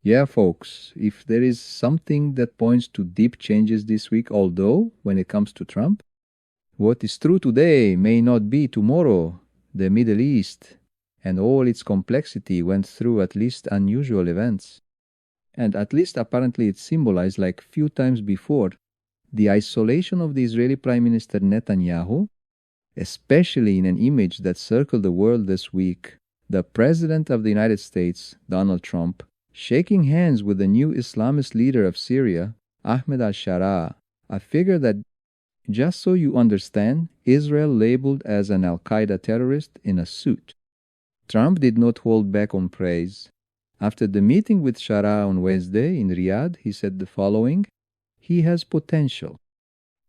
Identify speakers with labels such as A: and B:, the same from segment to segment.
A: Yeah, folks, if there is something that points to deep changes this week, although when it comes to Trump, what is true today may not be tomorrow. The Middle East and all its complexity went through at least unusual events. And at least apparently it symbolized, like few times before, the isolation of the Israeli Prime Minister Netanyahu, especially in an image that circled the world this week. The President of the United States, Donald Trump, shaking hands with the new Islamist leader of Syria, Ahmed al-Sharaa, a figure that, just so you understand, Israel labeled as an al-Qaeda terrorist in a suit. Trump did not hold back on praise. After the meeting with Sharaa on Wednesday in Riyadh, he said the following: "He has potential.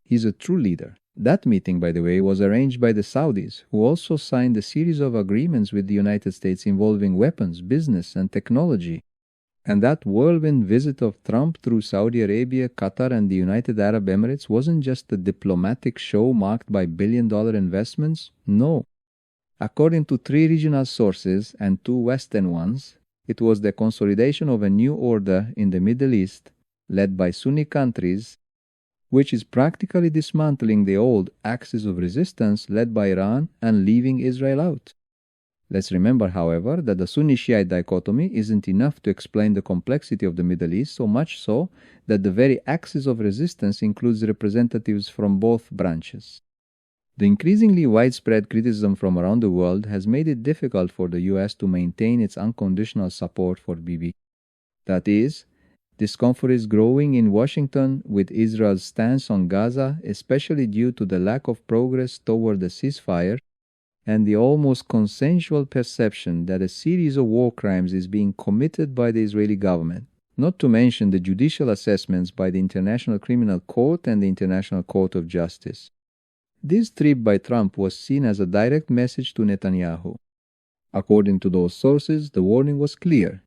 A: He's a true leader." That meeting, by the way, was arranged by the Saudis, who also signed a series of agreements with the United States involving weapons, business, and technology. And that whirlwind visit of Trump through Saudi Arabia, Qatar, and the United Arab Emirates wasn't just a diplomatic show marked by billion-dollar investments. No. According to 3 regional sources and 2 Western ones, it was the consolidation of a new order in the Middle East, led by Sunni countries, which is practically dismantling the old axis of resistance led by Iran and leaving Israel out. Let's remember, however, that the Sunni-Shiite dichotomy isn't enough to explain the complexity of the Middle East, so much so that the very axis of resistance includes representatives from both branches. The increasingly widespread criticism from around the world has made it difficult for the US to maintain its unconditional support for Bibi. That is, discomfort is growing in Washington with Israel's stance on Gaza, especially due to the lack of progress toward a ceasefire and the almost consensual perception that a series of war crimes is being committed by the Israeli government, not to mention the judicial assessments by the International Criminal Court and the International Court of Justice. This trip by Trump was seen as a direct message to Netanyahu. According to those sources, the warning was clear.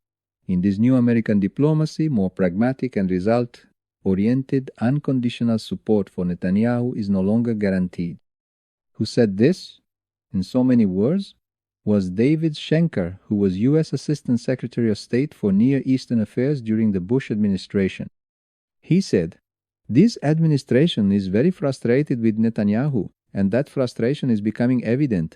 A: In this new American diplomacy, more pragmatic and result-oriented, unconditional support for Netanyahu is no longer guaranteed. Who said this? In so many words, was David Schenker, who was U.S. Assistant Secretary of State for Near Eastern Affairs during the Bush administration. He said, "This administration is very frustrated with Netanyahu, and that frustration is becoming evident.